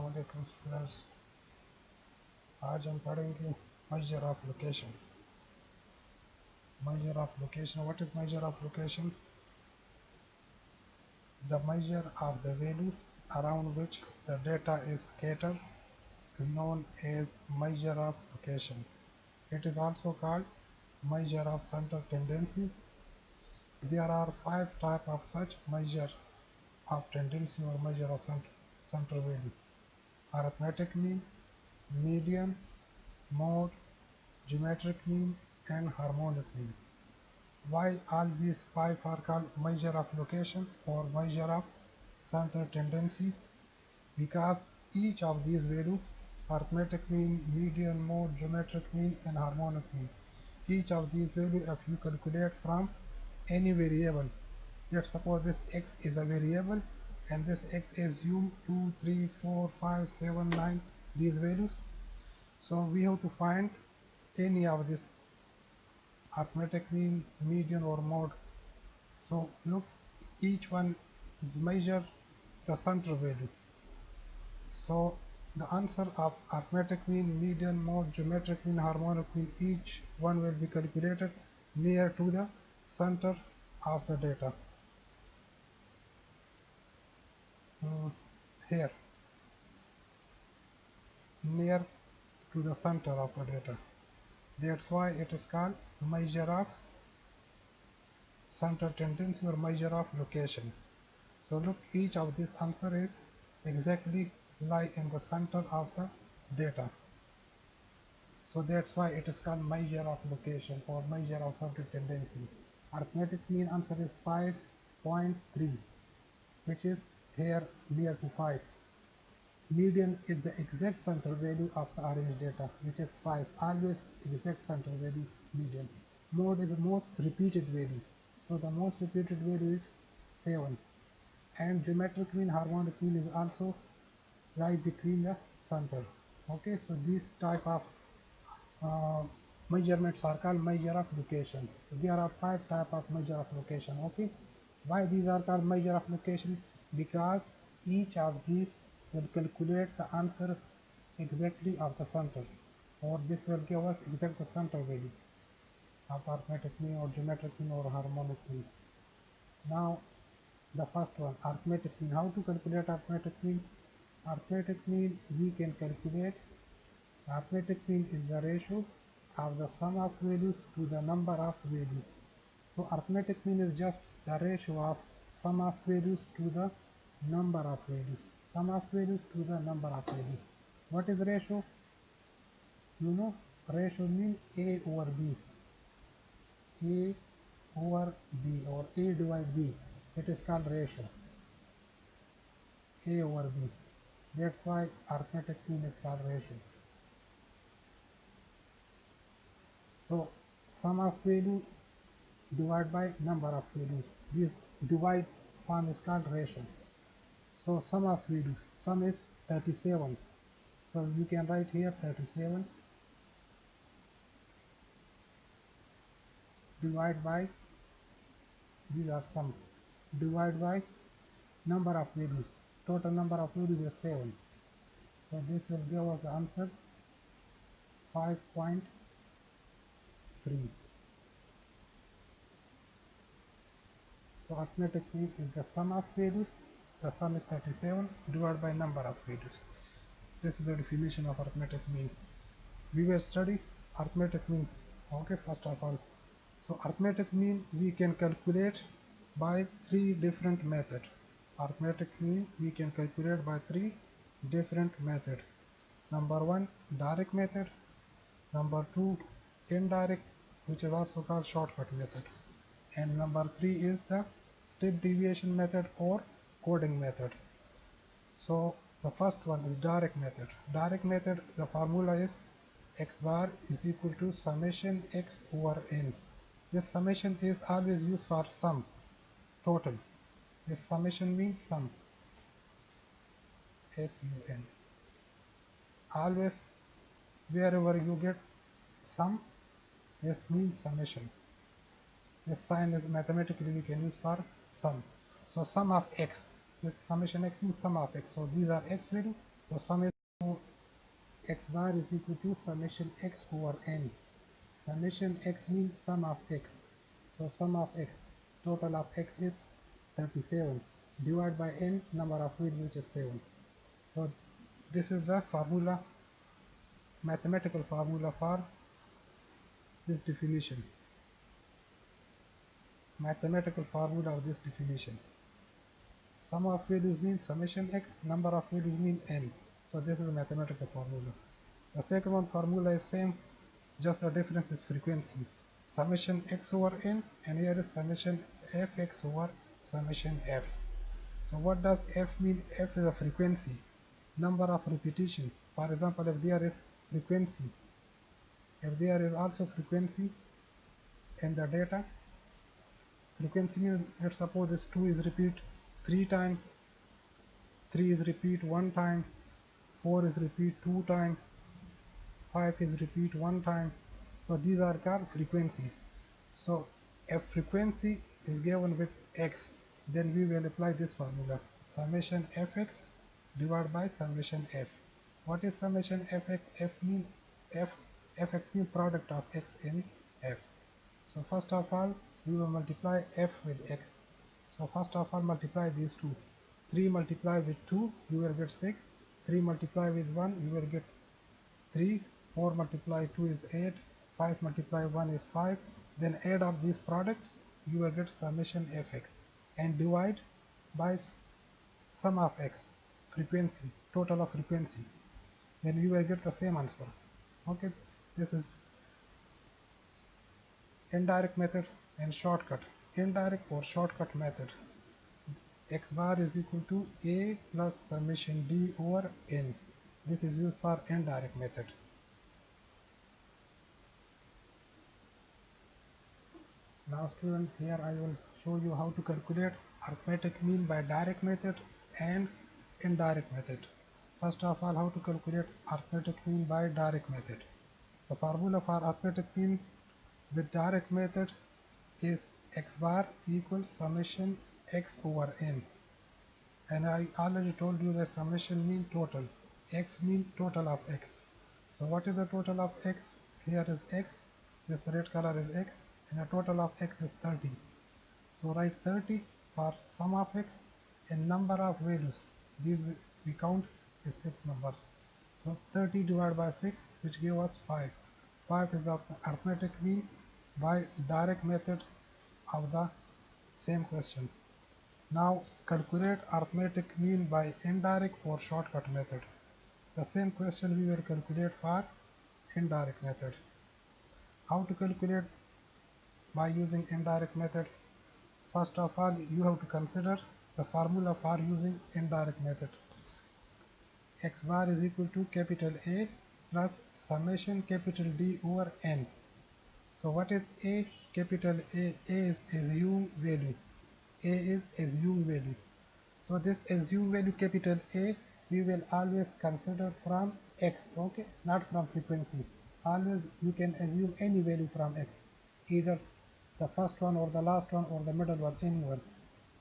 अस्सलाम वालेकुम स्टूडेंट्स। आज हम पढ़ेंगे measure of location. Measure of location. What is measure of location? The measure of the values around which the data is scattered is known as measure of location. It is also called measure of center tendency. There are 5 types of such measure of tendency or measure of center value: arithmetic mean, median, mode, geometric mean, and harmonic mean. Why all these 5 are called measure of location or measure of center tendency? Because each of these values, arithmetic mean, median, mode, geometric mean, and harmonic mean, each of these values, if you calculate from any variable, let's suppose this x is a variable and this x assume 2, 3, 4, 5, 7, 9 these values. So we have to find any of this arithmetic mean, median, or mode. So look, each one measure the center value. So the answer of arithmetic mean, median, mode, geometric mean, harmonic mean, each one will be calculated near to the center of the data. Here, near to the center of the data. That's why it is called measure of center tendency or measure of location. So look, each of this answer is exactly lie in the center of the data. So that's why it is called measure of location or measure of center tendency. Arithmetic mean answer is 5.3, which is here near to 5. Median is the exact center value of the orange data, which is 5, always exact center value median. Mode is the most repeated value, so the most repeated value is 7. And geometric mean, harmonic mean is also right between the center. Okay, so these type of measurements are called measure of location. There are 5 type of measure of location. Okay, why these are called measure of location? Because each of these will calculate the answer exactly of the center, or this will give us exact center value of arithmetic mean or geometric mean or harmonic mean. Now the first one, arithmetic mean. How to calculate arithmetic mean? Arithmetic mean we can calculate. Arithmetic mean is the ratio of the sum of values to the number of values. So arithmetic mean is just the ratio of sum of values to the number of values. Sum of values to the number of values. What is ratio? You know, ratio means A over B. A over B or A divided B. It is called ratio. A over B. That's why arithmetic mean is called ratio. So sum of value divided by number of values. This divide form is called ratio. So sum of values. Sum is 37. So you can write here 37 divided by, these are sum, divided by number of values. Total number of values is 7. So this will give us the answer 5.3. So arithmetic mean is the sum of values. The sum is 37 divided by number of values. This is the definition of arithmetic mean. We will study arithmetic mean. Okay, first of all. So arithmetic mean we can calculate by 3 different methods. Arithmetic mean we can calculate by 3 different methods. Number 1, direct method. Number 2, indirect, which is also called shortcut method. And number 3 is the step deviation method or coding method. So the first one is direct method. Direct method, the formula is x bar is equal to summation x over n. This summation is always used for sum, total. This summation means sum, S-U-M. Always wherever you get sum, this means summation. This sign is mathematically we can use for sum. So sum of x, this summation x means sum of x. So these are x value, So summation x bar is equal to summation x over n. Summation x means sum of x. So sum of x, total of x is 37 divided by n, number of values, which is 7. So this is the formula, mathematical formula for this definition. Mathematical formula of this definition. Sum of values means summation x, number of values mean n. So this is a mathematical formula. The second one formula is same, just the difference is frequency. Summation x over n, and here is summation fx over summation f. So what does f mean? F is a frequency, number of repetition. For example, if there is frequency, if there is also frequency in the data, frequency means, let's suppose this 2 is repeat 3 times, 3 is repeat 1 time, 4 is repeat 2 times, 5 is repeat 1 time. So these are called frequencies. So if frequency is given with x, then we will apply this formula, summation fx divided by summation f. What is summation fx? Fx means product of x in f. So first of all, we will multiply f with x. So first of all, multiply these two. 3 multiply with 2, you will get 6. 3 multiply with 1, you will get 3. 4 multiply 2 is 8. 5 multiply 1 is 5. Then add up this product, you will get summation fx, and divide by sum of x, frequency, total of frequency. Then you will get the same answer. Okay, this is indirect method and shortcut. Indirect or shortcut method. X bar is equal to a plus summation d over n. This is used for indirect method. Now student, here I will show you how to calculate arithmetic mean by direct method and indirect method. First of all, how to calculate arithmetic mean by direct method. The formula for arithmetic mean with direct method is x bar equals summation x over n. And I already told you that summation mean total. X mean total of x. So what is the total of x? Here is x, this red color is x, and the total of x is 30. So write 30 for sum of x, and number of values, these we count is 6 numbers. So 30 divided by 6, which give us 5. 5 is the arithmetic mean by direct method of the same question. Now calculate arithmetic mean by indirect or shortcut method. The same question we will calculate for indirect method. How to calculate by using indirect method? First of all, you have to consider the formula for using indirect method. X bar is equal to capital A plus summation capital D over n. So what is A? Capital A is assumed value. A is assumed value. So this assumed value capital A, we will always consider from x, okay, not from frequency. Always you can assume any value from x, either the first one or the last one or the middle one, anyone.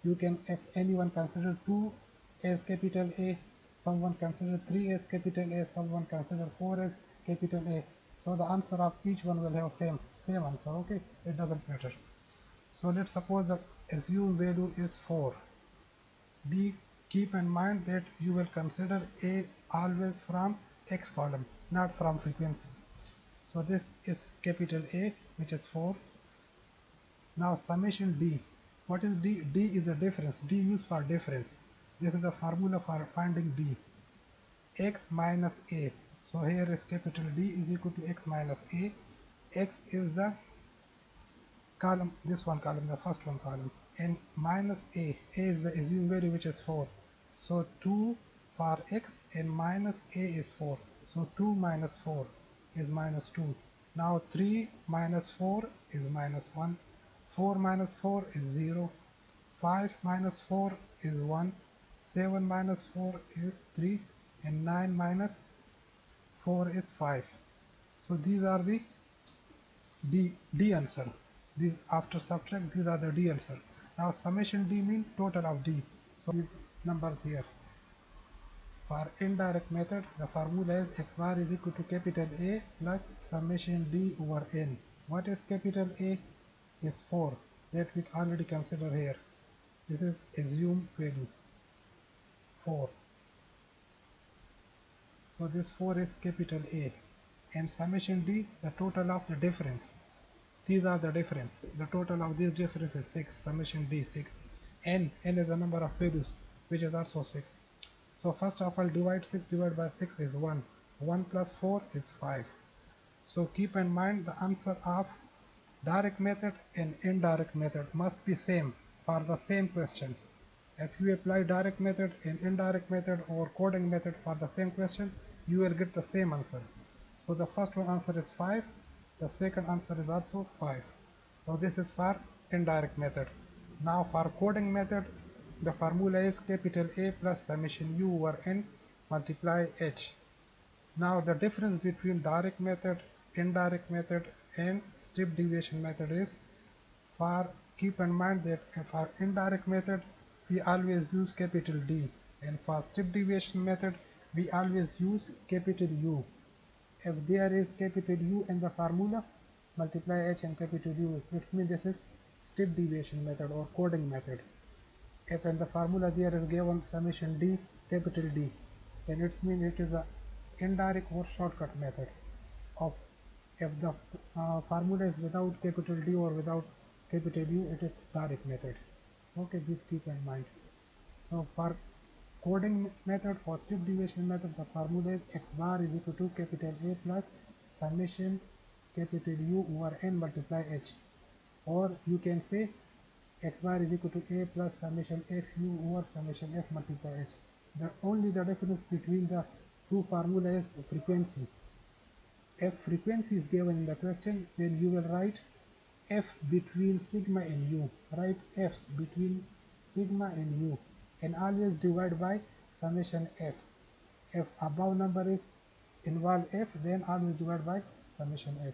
You can, if anyone consider 2 as capital A, someone consider 3 as capital A, someone consider 4 as capital A. So the answer of each one will have same answer, okay, it doesn't matter. So let's suppose the assumed value is 4. B, keep in mind that you will consider A always from X column, not from frequency. So this is capital A, which is 4. Now summation D. What is D? D is the difference. D used for difference. This is the formula for finding D. X minus A. So here is capital D is equal to X minus A. X is the column, this one column, the first one column, and minus A. A is the assumed value, which is 4. So 2 for x and minus A is 4. So 2 minus 4 is minus 2. Now 3 minus 4 is minus 1. 4 minus 4 is 0. 5 minus 4 is 1. 7 minus 4 is 3. And 9 minus 4 is 5. So these are the D answer. These after subtract, these are the D answer. Now summation D means total of D. So these numbers here. For indirect method, the formula is x bar is equal to capital A plus summation d over n. What is capital A? Is 4 that we already consider here. This is assumed value 4. So this 4 is capital A. And summation d, the total of the difference. These are the difference. The total of this difference is 6. Summation d 6. N is the number of values, which is also 6. So first of all, divide 6 divided by 6 is 1. 1 plus 4 is 5. So keep in mind the answer of direct method and indirect method must be same for the same question. If you apply direct method and indirect method or coding method for the same question, you will get the same answer. So the first one answer is 5. The second answer is also 5. So this is for indirect method. Now for coding method, the formula is capital A plus summation u over n multiply h. Now the difference between direct method, indirect method and step deviation method is, for keep in mind that for indirect method we always use capital D, and for step deviation method we always use capital U. If there is capital U in the formula, multiply h and capital U, it means this is step deviation method or coding method. If in the formula there is given summation D, capital D, then it means it is a indirect or shortcut method of. If the formula is without capital D or without capital U, it is direct method. Okay, this keep in mind. So for coding method or step deviation method, the formula is x bar is equal to capital A plus summation capital U over n multiply h, or you can say x bar is equal to A plus summation f u over summation f multiply h. Only the difference between the two formula is frequency. If frequency is given in the question, then you will write f between sigma and u. Write f between sigma and u, and always divide by summation f. If above number is involve f, then always divide by summation f.